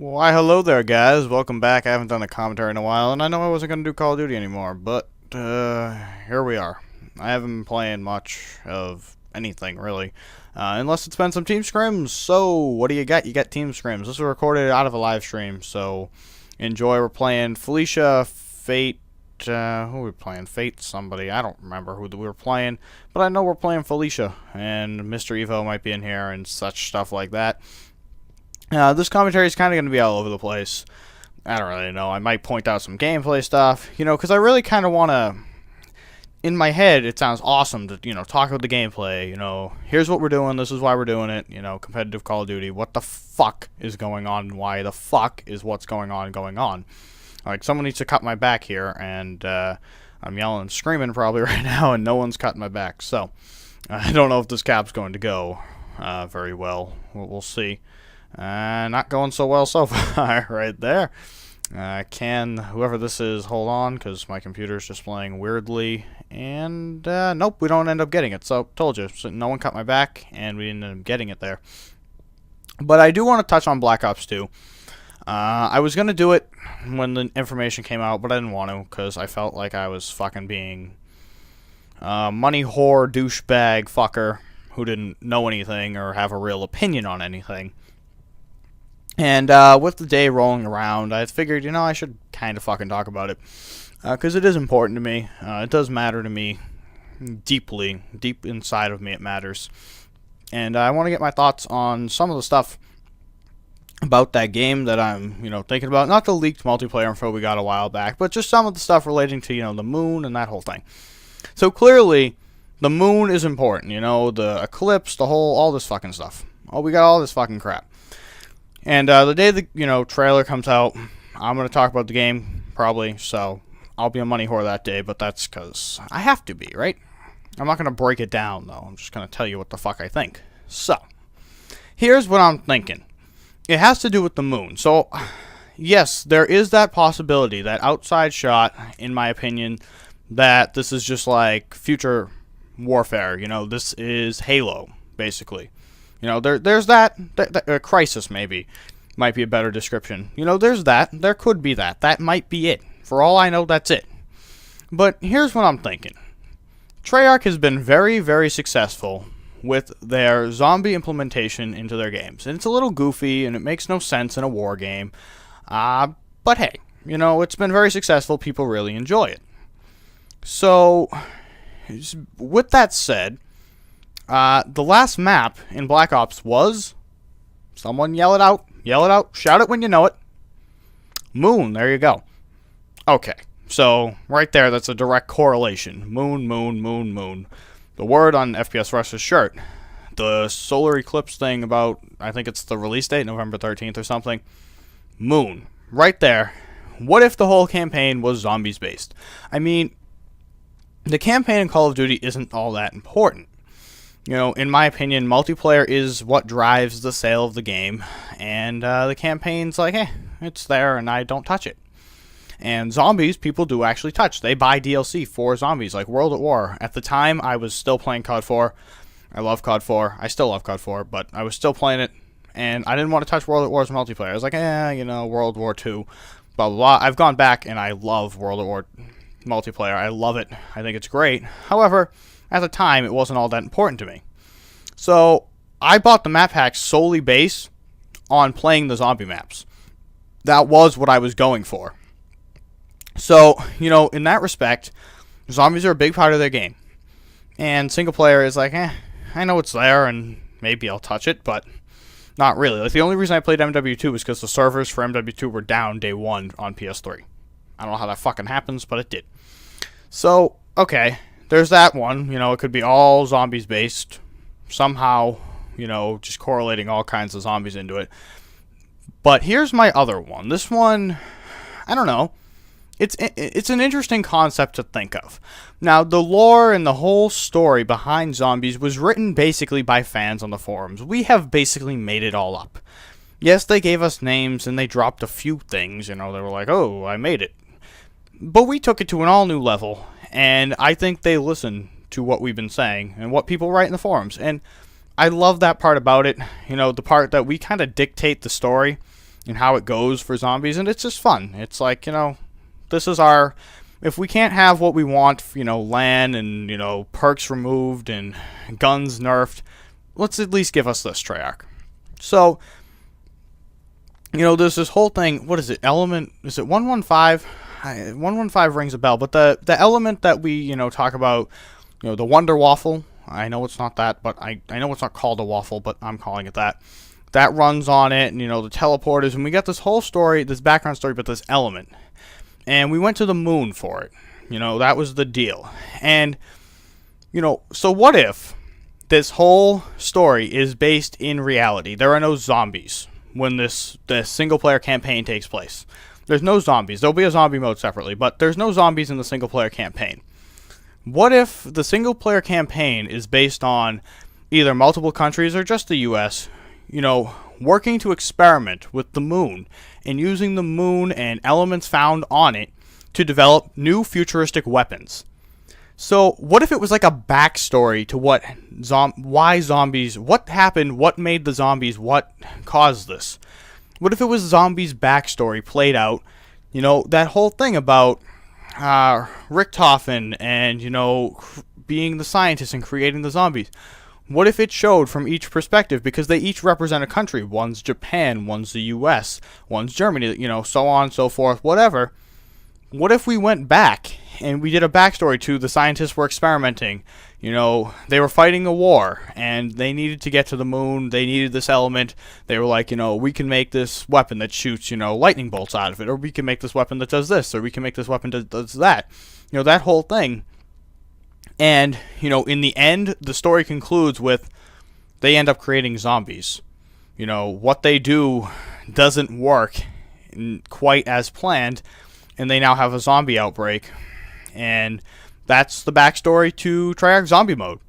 Why, hello there, guys. Welcome back. I haven't done a commentary in a while, and I know I wasn't going to do Call of Duty anymore, but here we are. I haven't been playing much of anything, really, unless it's been some Team Scrims. So, what do you got? You got Team Scrims. This was recorded out of a live stream, so enjoy. We're playing Felicia, Fate, who were we playing? Fate somebody. I don't remember who we were playing, but I know we're playing Felicia, and Mr. Evo might be in here and such stuff like that. This commentary is kind of going to be all over the place. I don't really know. I might point out some gameplay stuff, because I really kind of want to... In my head, it sounds awesome to, talk about the gameplay, here's what we're doing, this is why we're doing it, competitive Call of Duty, what the fuck is going on, and why the fuck is what's going on. Like, someone needs to cut my back here, and I'm yelling and screaming probably right now, and no one's cutting my back, so I don't know if this cap's going to go very well. We'll see. Not going so well so far right there. Can whoever this is hold on, because my computer's just playing weirdly, and nope, we don't end up getting it. So told you, so no one cut my back, and we didn't end up getting it there. But I do want to touch on Black Ops 2. I was gonna do it when the information came out, but I didn't want to, because I felt like I was fucking being money whore douchebag fucker who didn't know anything or have a real opinion on anything. And with the day rolling around, I figured, I should kind of fucking talk about it. Because it is important to me. It does matter to me deeply. Deep inside of me it matters. And I want to get my thoughts on some of the stuff about that game that I'm, thinking about. Not the leaked multiplayer info we got a while back, but just some of the stuff relating to, the moon and that whole thing. So clearly, the moon is important. The eclipse, all this fucking stuff. Oh, we got all this fucking crap. And the day the trailer comes out, I'm going to talk about the game, probably, so I'll be a money whore that day, but that's because I have to be, right? I'm not going to break it down, though. I'm just going to tell you what the fuck I think. So, here's what I'm thinking. It has to do with the moon. So, yes, there is that possibility, that outside shot, in my opinion, that this is just like future warfare. This is Halo, basically. There's that crisis, maybe, might be a better description. There's that. There could be that. That might be it. For all I know, that's it. But here's what I'm thinking. Treyarch has been very, very successful with their zombie implementation into their games. And it's a little goofy, and it makes no sense in a war game. But hey, it's been very successful. People really enjoy it. So, with that said... the last map in Black Ops was, someone yell it out, shout it when you know it, moon, there you go. Okay, so right there, that's a direct correlation. Moon, moon, moon, moon. The word on FPS Rush's shirt, the solar eclipse thing about, I think it's the release date, November 13th or something, moon, right there. What if the whole campaign was zombies based? I mean, the campaign in Call of Duty isn't all that important. In my opinion, multiplayer is what drives the sale of the game, and the campaign's like, it's there, and I don't touch it. And zombies, people do actually touch. They buy DLC for zombies, like World at War. At the time, I was still playing COD 4. I love COD 4. I still love COD 4, but I was still playing it, and I didn't want to touch World at War's multiplayer. I was like, World War 2, blah, blah, blah. I've gone back, and I love World at War multiplayer. I love it. I think it's great. However... at the time, it wasn't all that important to me. So, I bought the map pack solely based on playing the zombie maps. That was what I was going for. So, in that respect, zombies are a big part of their game. And single player is like, I know it's there, and maybe I'll touch it, but not really. Like, the only reason I played MW2 was because the servers for MW2 were down day one on PS3. I don't know how that fucking happens, but it did. So, okay... there's that one, it could be all zombies based, somehow, just correlating all kinds of zombies into it. But here's my other one. This one, I don't know, it's an interesting concept to think of. Now, the lore and the whole story behind zombies was written basically by fans on the forums. We have basically made it all up. Yes, they gave us names and they dropped a few things, they were like, oh, I made it. But we took it to an all new level. And I think they listen to what we've been saying and what people write in the forums. And I love that part about it. The part that we kind of dictate the story. and how it goes for zombies, and it's just fun. It's like, this is our, if we can't have what we want, land and, perks removed and guns nerfed, let's at least give us this, Treyarch. So, there's this whole thing, what is it, element, is it 115? 115 rings a bell, but the element that we, talk about, the Wonder Waffle, I know it's not that, but I know it's not called a waffle, but I'm calling it that. That runs on it, and, the teleporters, and we got this whole story, this background story, but this element. And we went to the moon for it. That was the deal. And, so what if this whole story is based in reality? There are no zombies when this single-player campaign takes place. There's no zombies. There'll be a zombie mode separately, but there's no zombies in the single-player campaign. What if the single-player campaign is based on either multiple countries or just the U.S., working to experiment with the moon and using the moon and elements found on it to develop new futuristic weapons? So what if it was like a backstory to why zombies, what happened, what made the zombies, what caused this? What if it was zombies' backstory played out, that whole thing about Richtofen and, being the scientist and creating the zombies? What if it showed from each perspective, because they each represent a country? One's Japan, one's the US, one's Germany, so on and so forth, whatever. What if we went back and we did a backstory to the scientists were experimenting? They were fighting a war and they needed to get to the moon. They needed this element. They were like, we can make this weapon that shoots, lightning bolts out of it, or we can make this weapon that does this, or we can make this weapon that does that. That whole thing. And, in the end, the story concludes with they end up creating zombies. What they do doesn't work quite as planned, and they now have a zombie outbreak. And that's the backstory to Treyarch Zombie Mode.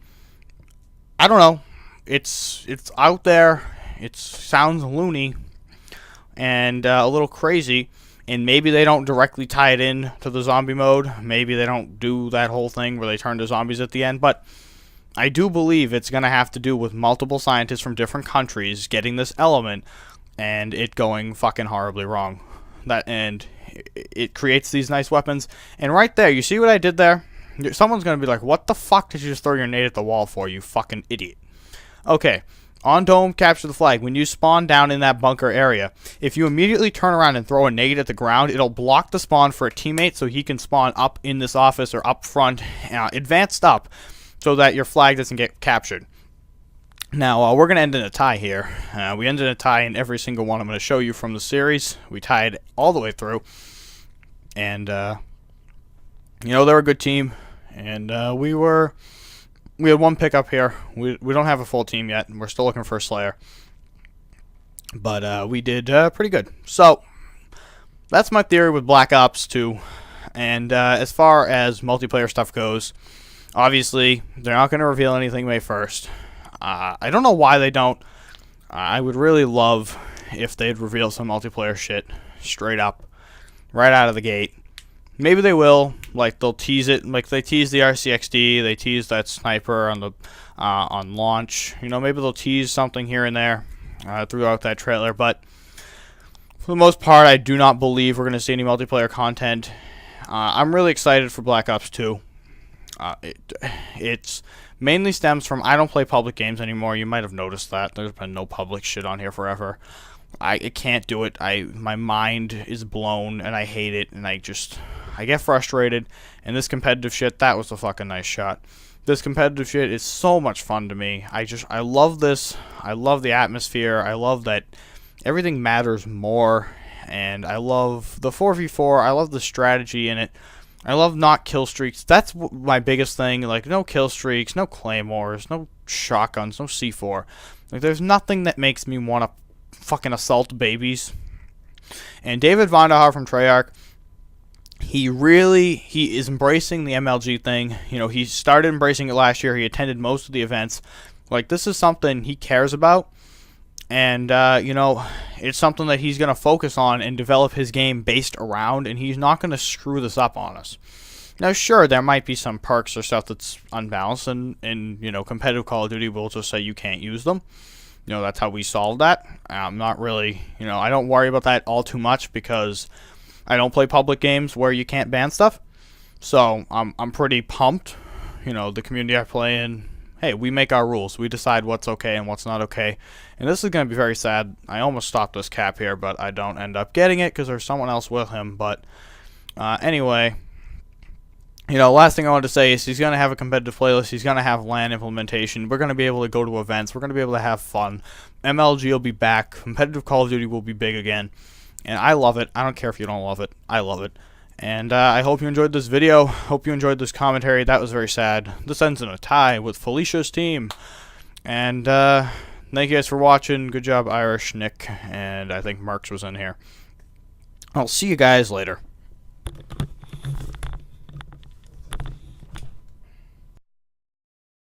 I don't know. It's out there. It sounds loony and a little crazy. And maybe they don't directly tie it in to the zombie mode. Maybe they don't do that whole thing where they turn to zombies at the end. But I do believe it's going to have to do with multiple scientists from different countries getting this element and it going fucking horribly wrong. And it creates these nice weapons. And right there, you see what I did there? Someone's going to be like, what the fuck did you just throw your nade at the wall for, you fucking idiot? Okay. On Dome, capture the flag. When you spawn down in that bunker area, if you immediately turn around and throw a nade at the ground, it'll block the spawn for a teammate so he can spawn up in this office or up front, advanced up, so that your flag doesn't get captured. Now, we're going to end in a tie here. We ended in a tie in every single one I'm going to show you from the series. We tied all the way through. And, they're a good team. And we had one pickup here. We don't have a full team yet, and we're still looking for a Slayer. But we did pretty good. So, that's my theory with Black Ops 2. And as far as multiplayer stuff goes, obviously, they're not going to reveal anything May 1st. I don't know why they don't. I would really love if they'd reveal some multiplayer shit straight up, right out of the gate. Maybe they will. Like, they'll tease it. Like, they tease the RCXD. They tease that sniper on the on launch. Maybe they'll tease something here and there throughout that trailer. But for the most part, I do not believe we're going to see any multiplayer content. I'm really excited for Black Ops 2. It's mainly stems from I don't play public games anymore. You might have noticed that. There's been no public shit on here forever. I can't do it. My mind is blown, and I hate it, and I get frustrated. And this competitive shit, that was a fucking nice shot. This competitive shit is so much fun to me. I love this. I love the atmosphere. I love that everything matters more. And I love the 4v4. I love the strategy in it. I love not kill streaks. That's my biggest thing. Like, no kill streaks, no claymores, no shotguns, no C4. Like, there's nothing that makes me want to fucking assault babies. And David Vonderhaar from Treyarch, he is embracing the MLG thing. He started embracing it last year. He attended most of the events. Like, this is something he cares about. And, it's something that he's going to focus on and develop his game based around, and he's not going to screw this up on us. Now, sure, there might be some perks or stuff that's unbalanced, and competitive Call of Duty will just say you can't use them. that's how we solved that. I'm not really, I don't worry about that all too much because I don't play public games where you can't ban stuff. So I'm pretty pumped. The community I play in, hey, we make our rules. We decide what's okay and what's not okay. And this is going to be very sad. I almost stopped this cap here, but I don't end up getting it because there's someone else with him. But anyway, last thing I wanted to say is he's going to have a competitive playlist. He's going to have LAN implementation. We're going to be able to go to events. We're going to be able to have fun. MLG will be back. Competitive Call of Duty will be big again. And I love it. I don't care if you don't love it. I love it. And I hope you enjoyed this video. Hope you enjoyed this commentary. That was very sad. This ends in a tie with Felicia's team. And thank you guys for watching. Good job, Irish, Nick, and I think Marks was in here. I'll see you guys later.